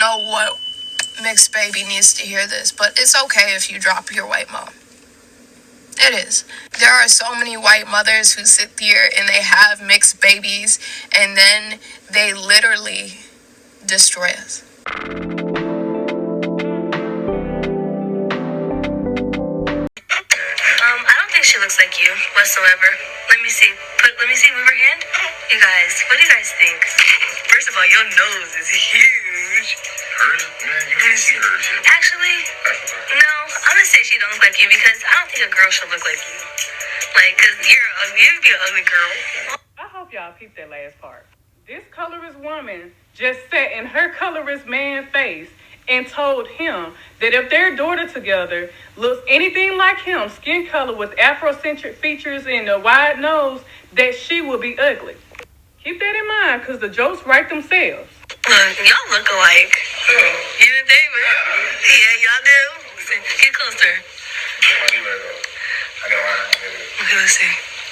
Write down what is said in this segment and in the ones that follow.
know what mixed baby needs to hear this, but it's okay if you drop your white mom. It is. There are so many white mothers who sit there and they have mixed babies and then they literally destroy us. I don't think she looks like you whatsoever. Let me see. Move her hand. You guys, what do you guys think? First of all, your nose is huge. Hers? Man, you can't see hers. Actually, no. I'm gonna say she don't look like you because I don't think a girl should look like you. Like, cause you'd be an ugly girl. I hope y'all peep that last part. This colorist woman just sat in her colorist man's face and told him that if their daughter together looks anything like him, skin color with Afrocentric features and a wide nose, that she will be ugly. Keep that in mind, because the jokes write themselves. Look, y'all look alike. You and David? Yeah, y'all do. Get closer. Okay, let's see.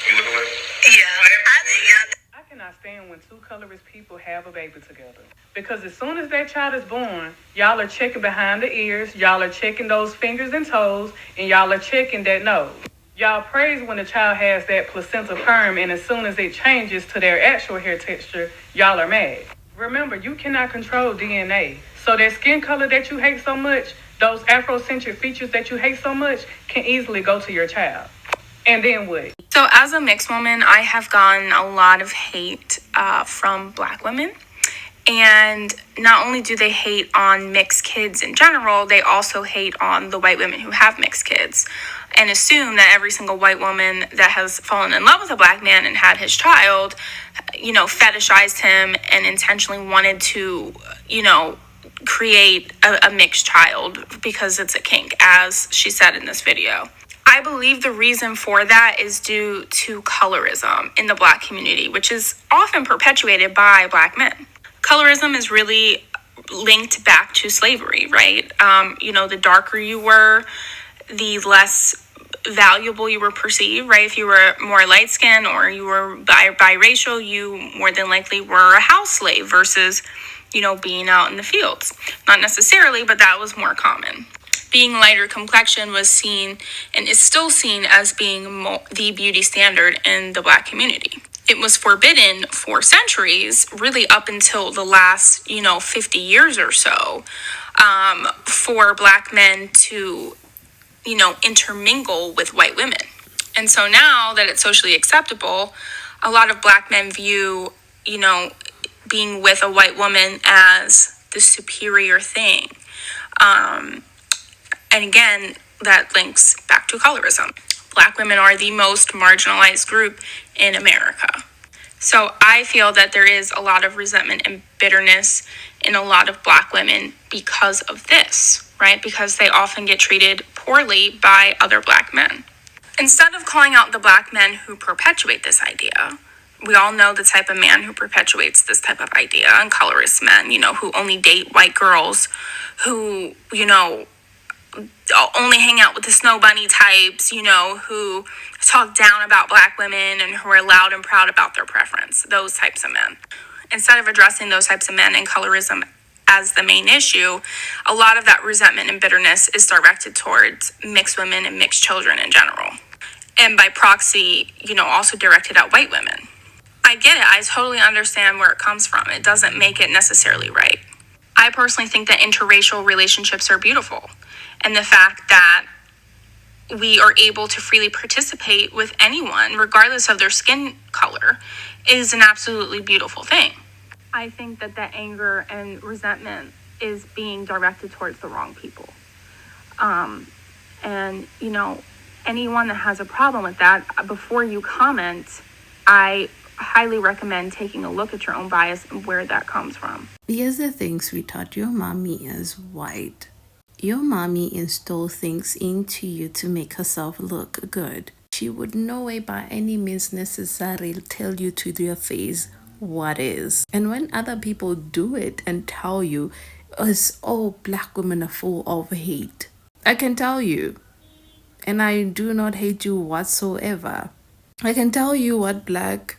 You look alike? Yeah, I think y'all. I cannot stand when two colorist people have a baby together. Because as soon as that child is born, y'all are checking behind the ears, y'all are checking those fingers and toes, and y'all are checking that nose. Y'all praise when the child has that placenta perm, and as soon as it changes to their actual hair texture, y'all are mad. Remember, you cannot control DNA. So that skin color that you hate so much, those Afrocentric features that you hate so much, can easily go to your child. And then what? So as a mixed woman, I have gotten a lot of hate from Black women. And not only do they hate on mixed kids in general, they also hate on the white women who have mixed kids and assume that every single white woman that has fallen in love with a Black man and had his child, fetishized him and intentionally wanted to, create a mixed child because it's a kink, as she said in this video. I believe the reason for that is due to colorism in the Black community, which is often perpetuated by Black men. Colorism is really linked back to slavery, right? The darker you were, the less valuable you were perceived, right? If you were more light-skinned or you were biracial, you more than likely were a house slave versus, being out in the fields. Not necessarily, but that was more common. Being lighter complexion was seen and is still seen as being the beauty standard in the Black community. It was forbidden for centuries, really up until the last, 50 years or so, for Black men to, intermingle with white women. And so now that it's socially acceptable, a lot of Black men view, being with a white woman as the superior thing. And again, that links back to colorism. Black women are the most marginalized group in America. So I feel that there is a lot of resentment and bitterness in a lot of Black women because of this, right? Because they often get treated poorly by other Black men. Instead of calling out the Black men who perpetuate this idea, we all know the type of man who perpetuates this type of idea, and colorist men, who only date white girls, who, only hang out with the snow bunny types, who talk down about Black women and who are loud and proud about their preference, those types of men. Instead of addressing those types of men and colorism as the main issue, a lot of that resentment and bitterness is directed towards mixed women and mixed children in general. And by proxy, also directed at white women. I get it. I totally understand where it comes from. It doesn't make it necessarily right. I personally think that interracial relationships are beautiful. And the fact that we are able to freely participate with anyone, regardless of their skin color, is an absolutely beautiful thing. I think that that anger and resentment is being directed towards the wrong people. Anyone that has a problem with that, before you comment, I highly recommend taking a look at your own bias and where that comes from. Here's the thing, sweetheart. Your mommy is white. Your mommy instilled things into you to make herself look good. She would no way by any means necessary tell you to your face what is. And when other people do it and tell you, Black women are full of hate, I can tell you, and I do not hate you whatsoever, I can tell you what Black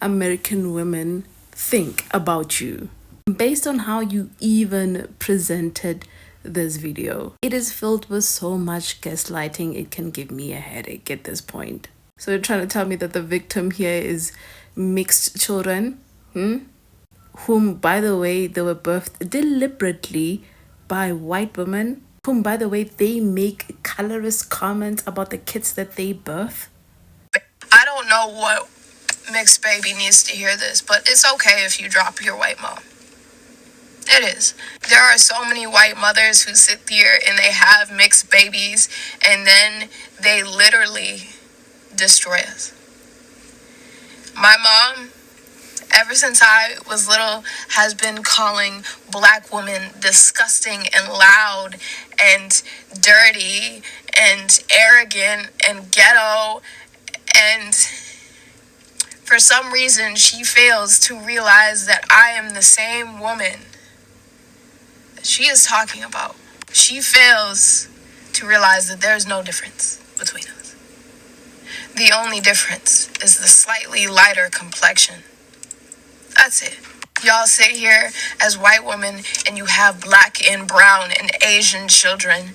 American women think about you. Based on how you even presented this video, it is filled with so much gaslighting, it can give me a headache at this point. So you're trying to tell me that the victim here is mixed children, whom, by the way, they were birthed deliberately by white women, whom, by the way, they make colorist comments about the kids that they birth. I don't know what mixed baby needs to hear this, but it's okay if you drop your white mom. It is. There are so many white mothers who sit here and they have mixed babies and then they literally destroy us. My mom, ever since I was little, has been calling black women disgusting and loud and dirty and arrogant and ghetto. And for some reason, she fails to realize that I am the same woman that she is talking about. She fails to realize that there's no difference between us. The only difference is the slightly lighter complexion. That's it. Y'all sit here as white women and you have black and brown and Asian children,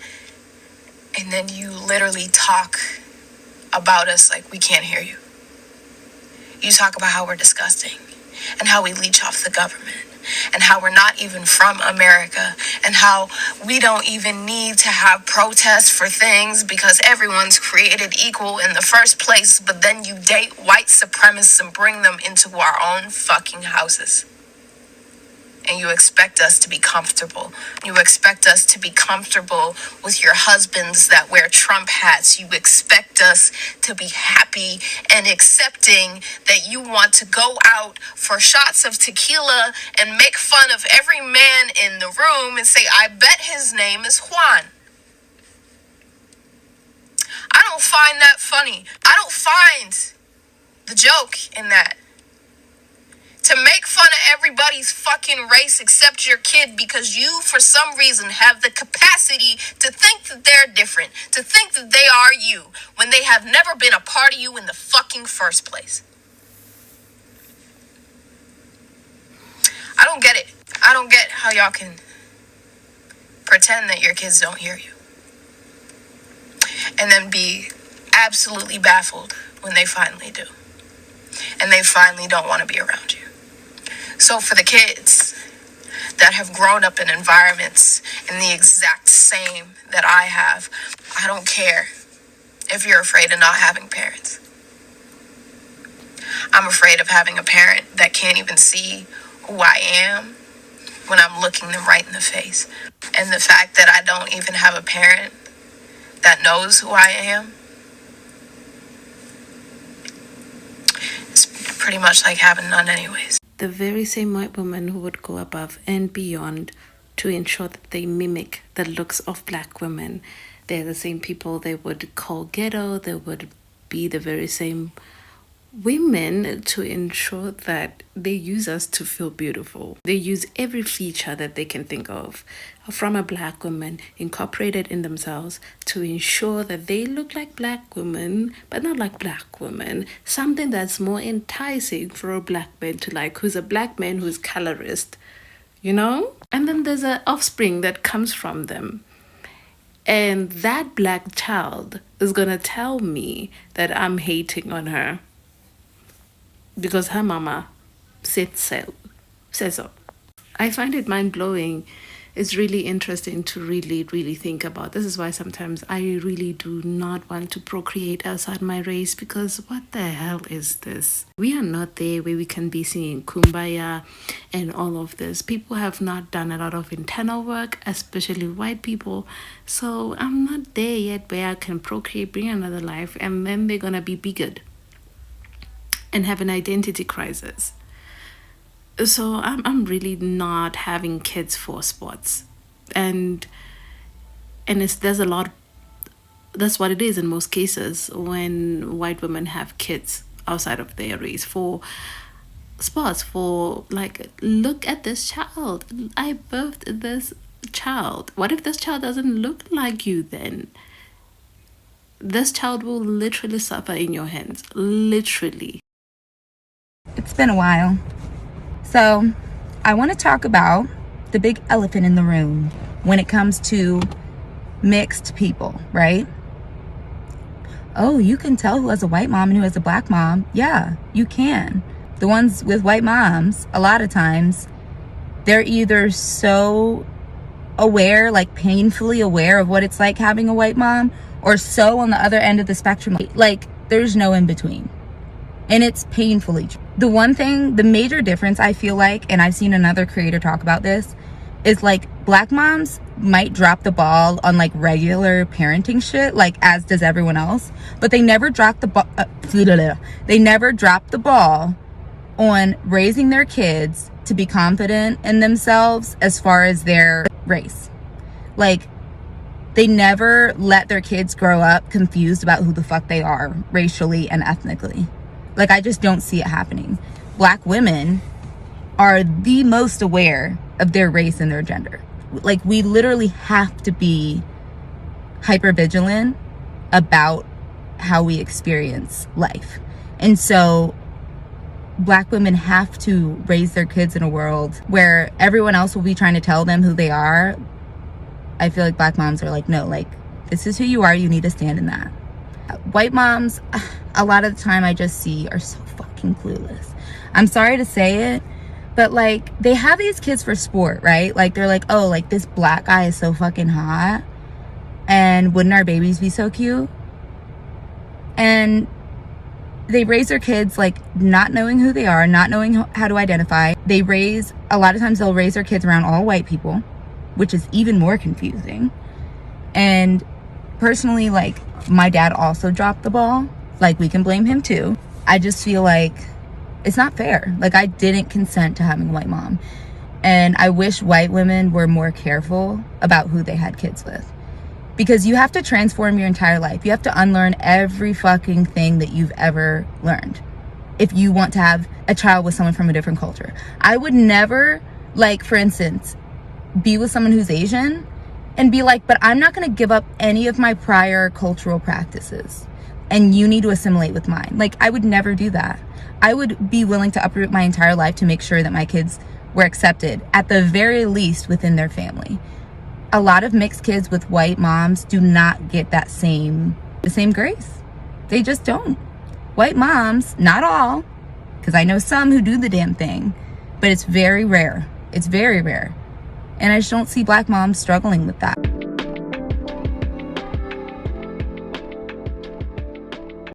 and then you literally talk about us like we can't hear you. You talk about how we're disgusting and how we leech off the government and how we're not even from America and how we don't even need to have protests for things because everyone's created equal in the first place, but then you date white supremacists and bring them into our own fucking houses. And you expect us to be comfortable. You expect us to be comfortable with your husbands that wear Trump hats. You expect us to be happy and accepting that you want to go out for shots of tequila and make fun of every man in the room and say, I bet his name is Juan. I don't find that funny. I don't find the joke in that. To make fun of everybody's fucking race except your kid because you, for some reason, have the capacity to think that they're different, to think that they are you, when they have never been a part of you in the fucking first place. I don't get it. I don't get how y'all can pretend that your kids don't hear you and then be absolutely baffled when they finally do and they finally don't want to be around you. So for the kids that have grown up in environments in the exact same that I have, I don't care if you're afraid of not having parents. I'm afraid of having a parent that can't even see who I am when I'm looking them right in the face. And the fact that I don't even have a parent that knows who I am, it's pretty much like having none anyways. The very same white women who would go above and beyond to ensure that they mimic the looks of black women, they're the same people they would call ghetto. They would be the very same women to ensure that they use us to feel beautiful. They use every feature that they can think of from a black woman, incorporated in themselves to ensure that they look like black women, but not like black women. Something that's more enticing for a black man to like, who's a black man who's colorist, you know? And then there's an offspring that comes from them. And that black child is gonna tell me that I'm hating on her because her mama said so. I find it mind-blowing. It's really interesting to really think about. This is why sometimes I really do not want to procreate outside my race, because what the hell is this? We are not there where we can be singing Kumbaya and all of this. People have not done a lot of internal work, especially white people. So I'm not there yet where I can procreate, bring another life, and then they're gonna be bigoted and have an identity crisis. So I'm really not having kids for sports, and there's a lot. That's what it is in most cases when white women have kids outside of their race for sports. For like, look at this child. I birthed this child. What if this child doesn't look like you? Then this child will literally suffer in your hands. Literally. It's been a while. So I want to talk about the big elephant in the room when it comes to mixed people, right? Oh, you can tell who has a white mom and who has a black mom. Yeah, you can. The ones with white moms, a lot of times, they're either so aware, like painfully aware of what it's like having a white mom, or so on the other end of the spectrum, like there's no in between. And it's painfully true. The one thing, the major difference I feel like, and I've seen another creator talk about this, is like black moms might drop the ball on like regular parenting shit, like as does everyone else, but they never drop the ball. They never drop the ball on raising their kids to be confident in themselves as far as their race. Like, they never let their kids grow up confused about who the fuck they are racially and ethnically. Like, I just don't see it happening. Black women are the most aware of their race and their gender. Like, we literally have to be hyper vigilant about how we experience life. And so Black women have to raise their kids in a world where everyone else will be trying to tell them who they are. I feel like Black moms are like, no, like, this is who you are, you need to stand in that. White moms, a lot of the time I just see are so fucking clueless. I'm sorry to say it, but like, they have these kids for sport, right? Like, they're like, oh, like, this black guy is so fucking hot, and wouldn't our babies be so cute? And they raise their kids like not knowing who they are, not knowing how to identify. A lot of times they'll raise their kids around all white people, which is even more confusing. And personally, like, my dad also dropped the ball. Like, we can blame him too. I just feel like it's not fair. Like, I didn't consent to having a white mom. And I wish white women were more careful about who they had kids with. Because you have to transform your entire life. You have to unlearn every fucking thing that you've ever learned if you want to have a child with someone from a different culture. I would never, like, for instance, be with someone who's Asian and be like, but I'm not going to give up any of my prior cultural practices and you need to assimilate with mine. Like, I would never do that. I would be willing to uproot my entire life to make sure that my kids were accepted, at the very least, within their family. A lot of mixed kids with white moms do not get the same grace. They just don't. White moms, not all, because I know some who do the damn thing, but it's very rare. It's very rare. And I just don't see Black moms struggling with that.